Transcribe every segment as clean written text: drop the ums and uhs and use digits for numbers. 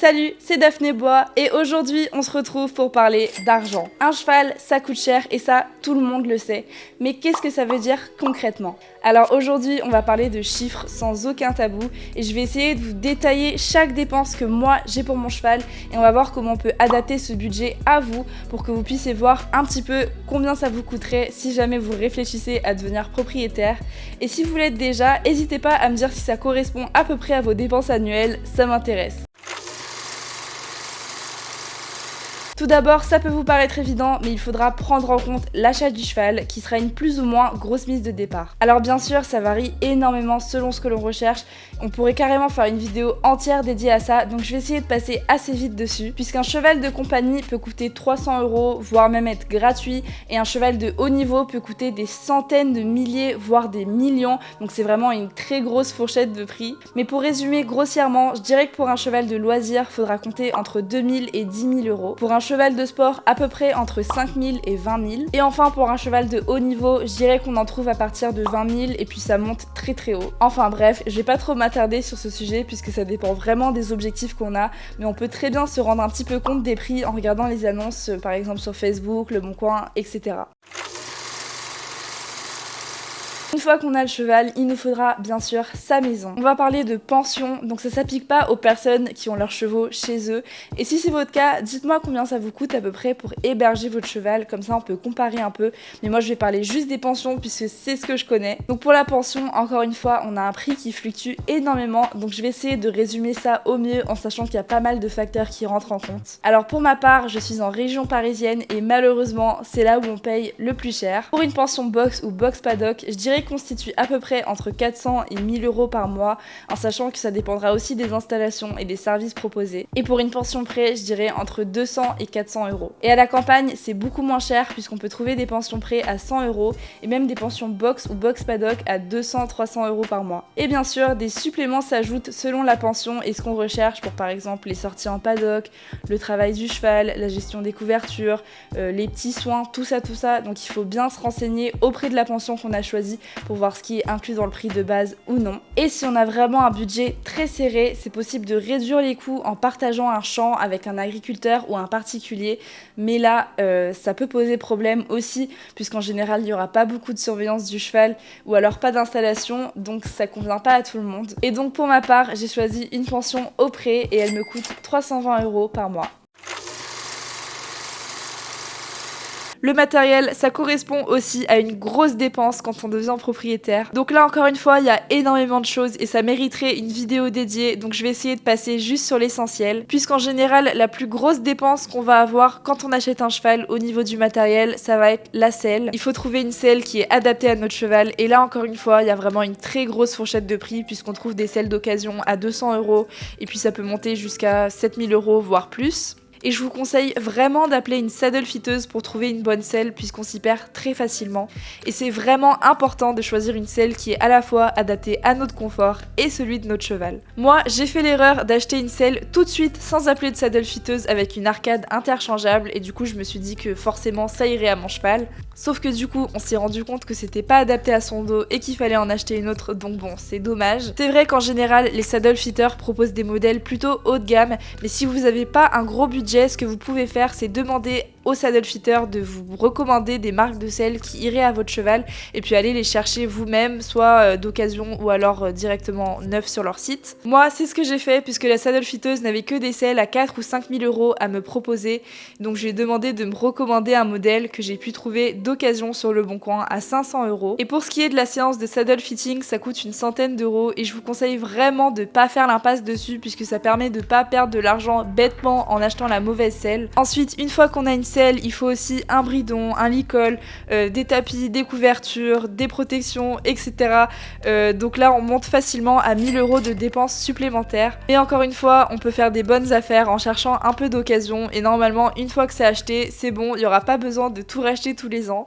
Salut, c'est Daphné Bois et aujourd'hui on se retrouve pour parler d'argent. Un cheval, ça coûte cher et ça, tout le monde le sait. Mais qu'est-ce que ça veut dire concrètement? Alors aujourd'hui, on va parler de chiffres sans aucun tabou et je vais essayer de vous détailler chaque dépense que moi j'ai pour mon cheval et on va voir comment on peut adapter ce budget à vous pour que vous puissiez voir un petit peu combien ça vous coûterait si jamais vous réfléchissez à devenir propriétaire. Et si vous l'êtes déjà, n'hésitez pas à me dire si ça correspond à peu près à vos dépenses annuelles, ça m'intéresse. Tout d'abord, ça peut vous paraître évident, mais il faudra prendre en compte l'achat du cheval, qui sera une plus ou moins grosse mise de départ. Alors bien sûr, ça varie énormément selon ce que l'on recherche. On pourrait carrément faire une vidéo entière dédiée à ça, donc je vais essayer de passer assez vite dessus, puisqu'un cheval de compagnie peut coûter 300 €, voire même être gratuit, et un cheval de haut niveau peut coûter des centaines de milliers, voire des millions, donc c'est vraiment une très grosse fourchette de prix. Mais pour résumer grossièrement, je dirais que pour un cheval de loisir, il faudra compter entre 2000 et 10 000 €. Pour un cheval de sport, à peu près entre 5 000 et 20 000. Et enfin, pour un cheval de haut niveau, je dirais qu'on en trouve à partir de 20 000 et puis ça monte très très haut. Enfin bref, je vais pas trop m'attarder sur ce sujet puisque ça dépend vraiment des objectifs qu'on a, mais on peut très bien se rendre un petit peu compte des prix en regardant les annonces, par exemple sur Facebook, Le Bon Coin, etc. Une fois qu'on a le cheval, il nous faudra bien sûr sa maison. On va parler de pension, donc ça s'applique pas aux personnes qui ont leurs chevaux chez eux. Et si c'est votre cas, dites-moi combien ça vous coûte à peu près pour héberger votre cheval, comme ça on peut comparer un peu. Mais moi je vais parler juste des pensions puisque c'est ce que je connais. Donc pour la pension, encore une fois, on a un prix qui fluctue énormément, donc je vais essayer de résumer ça au mieux en sachant qu'il y a pas mal de facteurs qui rentrent en compte. Alors pour ma part, je suis en région parisienne et malheureusement c'est là où on paye le plus cher. Pour une pension box ou box paddock, je dirais constitue à peu près entre 400 et 1000 € par mois, en sachant que ça dépendra aussi des installations et des services proposés. Et pour une pension prêt, je dirais entre 200 et 400 €. Et à la campagne, c'est beaucoup moins cher puisqu'on peut trouver des pensions prêt à 100 € et même des pensions box ou box paddock à 200-300 € par mois. Et bien sûr, des suppléments s'ajoutent selon la pension et ce qu'on recherche pour par exemple les sorties en paddock, le travail du cheval, la gestion des couvertures, les petits soins, tout ça. Donc il faut bien se renseigner auprès de la pension qu'on a choisie pour voir ce qui est inclus dans le prix de base ou non. Et si on a vraiment un budget très serré, c'est possible de réduire les coûts en partageant un champ avec un agriculteur ou un particulier, mais là ça peut poser problème aussi puisqu'en général il n'y aura pas beaucoup de surveillance du cheval ou alors pas d'installation, donc ça convient pas à tout le monde. Et donc pour ma part, j'ai choisi une pension au prêt et elle me coûte 320 € par mois. Le matériel, ça correspond aussi à une grosse dépense quand on devient propriétaire. Donc là encore une fois, il y a énormément de choses et ça mériterait une vidéo dédiée, donc je vais essayer de passer juste sur l'essentiel. Puisqu'en général, la plus grosse dépense qu'on va avoir quand on achète un cheval au niveau du matériel, ça va être la selle. Il faut trouver une selle qui est adaptée à notre cheval et là encore une fois, il y a vraiment une très grosse fourchette de prix puisqu'on trouve des selles d'occasion à 200 € et puis ça peut monter jusqu'à 7000 € voire plus. Et je vous conseille vraiment d'appeler une saddle fitteuse pour trouver une bonne selle puisqu'on s'y perd très facilement. Et c'est vraiment important de choisir une selle qui est à la fois adaptée à notre confort et celui de notre cheval. Moi, j'ai fait l'erreur d'acheter une selle tout de suite sans appeler de saddle fitteuse avec une arcade interchangeable et du coup je me suis dit que forcément ça irait à mon cheval. Sauf que du coup on s'est rendu compte que c'était pas adapté à son dos et qu'il fallait en acheter une autre, donc bon, c'est dommage. C'est vrai qu'en général les saddle fitters proposent des modèles plutôt haut de gamme, mais si vous n'avez pas un gros budget, ce que vous pouvez faire, c'est demander au saddle fitter de vous recommander des marques de selles qui iraient à votre cheval et puis aller les chercher vous-même, soit d'occasion ou alors directement neuf sur leur site. Moi, c'est ce que j'ai fait puisque la saddle fitteuse n'avait que des selles à 4 ou 5 000 € à me proposer. Donc je lui ai demandé de me recommander un modèle que j'ai pu trouver d'occasion sur Le Bon Coin à 500 €. Et pour ce qui est de la séance de saddle fitting, ça coûte une centaine d'euros et je vous conseille vraiment de pas faire l'impasse dessus puisque ça permet de pas perdre de l'argent bêtement en achetant la mauvaise selle. Ensuite, une fois qu'on a une selle, il faut aussi un bridon, un licol, des tapis, des couvertures, des protections, etc. Donc là, on monte facilement à 1000 € de dépenses supplémentaires. Et encore une fois, on peut faire des bonnes affaires en cherchant un peu d'occasion. Et normalement, une fois que c'est acheté, c'est bon, il n'y aura pas besoin de tout racheter tous les ans.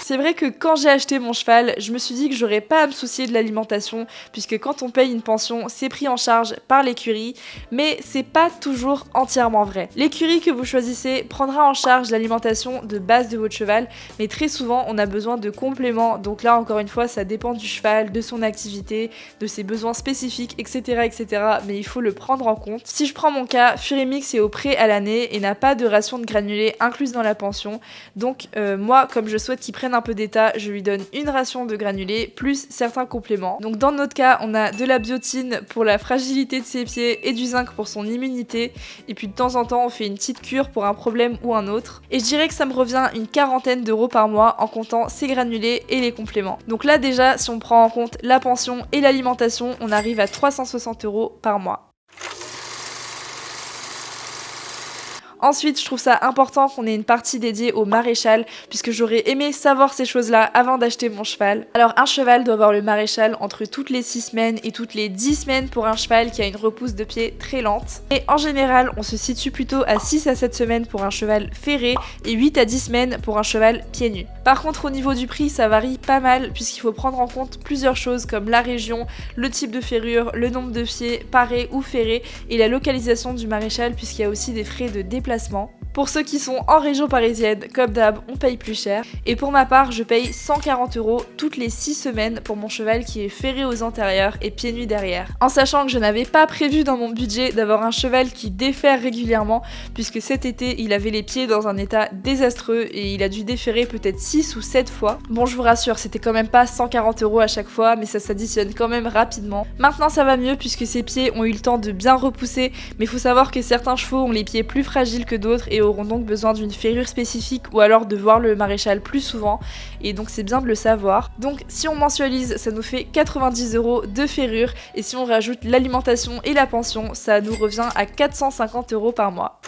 C'est vrai que quand j'ai acheté mon cheval, je me suis dit que j'aurais pas à me soucier de l'alimentation, puisque quand on paye une pension, c'est pris en charge par l'écurie, mais c'est pas toujours entièrement vrai. L'écurie que vous choisissez prendra en charge l'alimentation de base de votre cheval, mais très souvent on a besoin de compléments, donc là encore une fois ça dépend du cheval, de son activité, de ses besoins spécifiques, etc. etc. mais il faut le prendre en compte. Si je prends mon cas, Furimix est au prêt à l'année et n'a pas de ration de granulés incluse dans la pension, donc moi comme je souhaite qu'il prenne un peu d'état, je lui donne une ration de granulés plus certains compléments. Donc dans notre cas, on a de la biotine pour la fragilité de ses pieds et du zinc pour son immunité, et puis de temps en temps on fait une petite cure pour un problème ou un autre, et je dirais que ça me revient une quarantaine d'euros par mois en comptant ces granulés et les compléments. Donc là déjà, si on prend en compte la pension et l'alimentation, on arrive à 360 euros par mois. Ensuite, je trouve ça important qu'on ait une partie dédiée au maréchal, puisque j'aurais aimé savoir ces choses-là avant d'acheter mon cheval. Alors un cheval doit avoir le maréchal entre toutes les 6 semaines et toutes les 10 semaines pour un cheval qui a une repousse de pied très lente. Et en général, on se situe plutôt à 6 à 7 semaines pour un cheval ferré et 8 à 10 semaines pour un cheval pieds nus. Par contre, au niveau du prix, ça varie pas mal, puisqu'il faut prendre en compte plusieurs choses comme la région, le type de ferrure, le nombre de pieds parés ou ferrés et la localisation du maréchal, puisqu'il y a aussi des frais de déplacement. Pour ceux qui sont en région parisienne, comme d'hab, on paye plus cher. Et pour ma part, je paye 140 euros toutes les 6 semaines pour mon cheval qui est ferré aux antérieurs et pieds nus derrière. En sachant que je n'avais pas prévu dans mon budget d'avoir un cheval qui déferre régulièrement, puisque cet été, il avait les pieds dans un état désastreux et il a dû déferrer peut-être 6 ou 7 fois. Bon, je vous rassure, c'était quand même pas 140 euros à chaque fois, mais ça s'additionne quand même rapidement. Maintenant, ça va mieux puisque ses pieds ont eu le temps de bien repousser, mais il faut savoir que certains chevaux ont les pieds plus fragiles que d'autres et auront donc besoin d'une ferrure spécifique ou alors de voir le maréchal plus souvent, et donc c'est bien de le savoir. Donc si on mensualise, ça nous fait 90 euros de ferrure, et si on rajoute l'alimentation et la pension, ça nous revient à 450 euros par mois.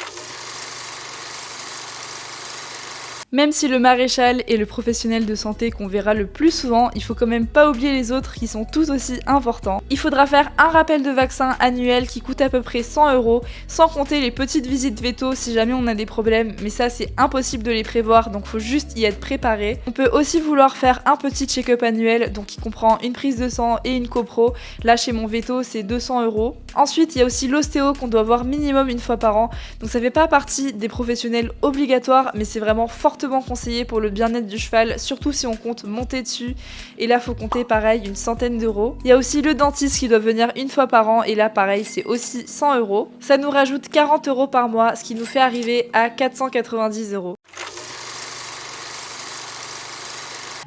Même si le maréchal est le professionnel de santé qu'on verra le plus souvent, il faut quand même pas oublier les autres qui sont tout aussi importants. Il faudra faire un rappel de vaccin annuel qui coûte à peu près 100 euros, sans compter les petites visites veto si jamais on a des problèmes, mais ça c'est impossible de les prévoir, donc faut juste y être préparé. On peut aussi vouloir faire un petit check-up annuel, donc qui comprend une prise de sang et une copro. Là chez mon veto c'est 200 euros. Ensuite il y a aussi l'ostéo qu'on doit voir minimum une fois par an, donc ça fait pas partie des professionnels obligatoires, mais c'est vraiment fortement conseillé pour le bien-être du cheval, surtout si on compte monter dessus, et là faut compter pareil une centaine d'euros. Il y a aussi le dentiste qui doit venir une fois par an, et là pareil c'est aussi 100 euros. Ça nous rajoute 40 euros par mois, ce qui nous fait arriver à 490 euros.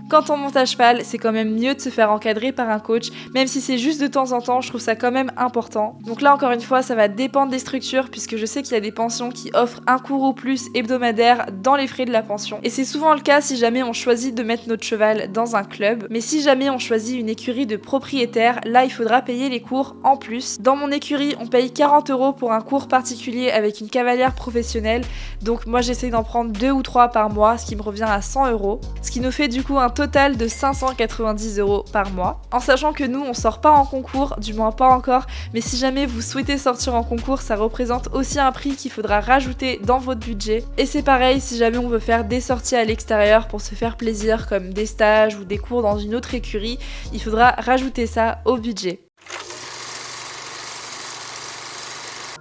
Quand on monte à cheval, c'est quand même mieux de se faire encadrer par un coach, même si c'est juste de temps en temps, je trouve ça quand même important. Donc là encore une fois, ça va dépendre des structures, puisque je sais qu'il y a des pensions qui offrent un cours ou plus hebdomadaire dans les frais de la pension. Et c'est souvent le cas si jamais on choisit de mettre notre cheval dans un club, mais si jamais on choisit une écurie de propriétaire, là il faudra payer les cours en plus. Dans mon écurie, on paye 40 euros pour un cours particulier avec une cavalière professionnelle, donc moi j'essaie d'en prendre 2 ou 3 par mois, ce qui me revient à 100 euros, ce qui nous fait du coup un total de 590 euros par mois. En sachant que nous, on sort pas en concours, du moins pas encore, mais si jamais vous souhaitez sortir en concours, ça représente aussi un prix qu'il faudra rajouter dans votre budget. Et c'est pareil si jamais on veut faire des sorties à l'extérieur pour se faire plaisir, comme des stages ou des cours dans une autre écurie, il faudra rajouter ça au budget.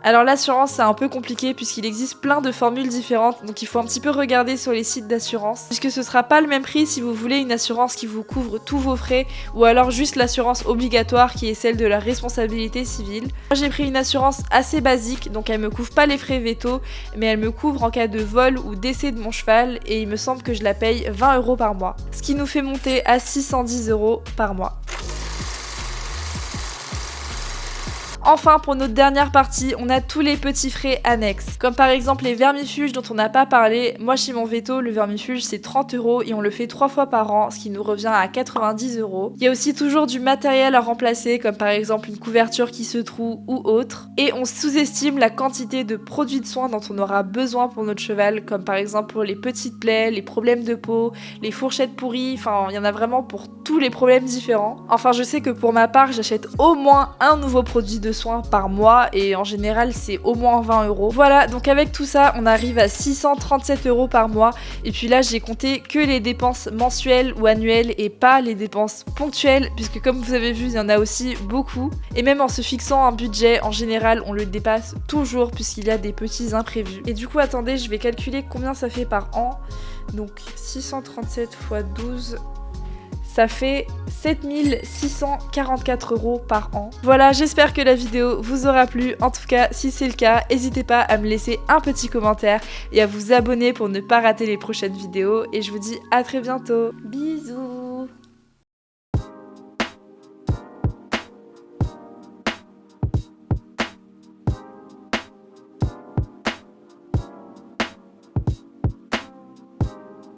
Alors l'assurance c'est un peu compliqué puisqu'il existe plein de formules différentes, donc il faut un petit peu regarder sur les sites d'assurance, puisque ce sera pas le même prix si vous voulez une assurance qui vous couvre tous vos frais ou alors juste l'assurance obligatoire qui est celle de la responsabilité civile. Moi j'ai pris une assurance assez basique, donc elle me couvre pas les frais veto, mais elle me couvre en cas de vol ou décès de mon cheval, et il me semble que je la paye 20 euros par mois, ce qui nous fait monter à 610 euros par mois. Enfin, pour notre dernière partie, on a tous les petits frais annexes, comme par exemple les vermifuges dont on n'a pas parlé. Moi chez mon veto, le vermifuge c'est 30 euros et on le fait 3 fois par an, ce qui nous revient à 90 euros. Il y a aussi toujours du matériel à remplacer, comme par exemple une couverture qui se troue ou autre. Et on sous-estime la quantité de produits de soins dont on aura besoin pour notre cheval, comme par exemple pour les petites plaies, les problèmes de peau, les fourchettes pourries, enfin il y en a vraiment pour tous les problèmes différents. Enfin je sais que pour ma part, j'achète au moins un nouveau produit de soins soins par mois et en général c'est au moins 20 €. Voilà, donc avec tout ça on arrive à 637 € par mois et puis là j'ai compté que les dépenses mensuelles ou annuelles et pas les dépenses ponctuelles puisque comme vous avez vu il y en a aussi beaucoup et même en se fixant un budget en général on le dépasse toujours puisqu'il y a des petits imprévus. Et du coup attendez, je vais calculer combien ça fait par an. Donc 637 x 12, ça fait 7644 € par an. Voilà, j'espère que la vidéo vous aura plu. En tout cas, si c'est le cas, n'hésitez pas à me laisser un petit commentaire et à vous abonner pour ne pas rater les prochaines vidéos. Et je vous dis à très bientôt. Bisous.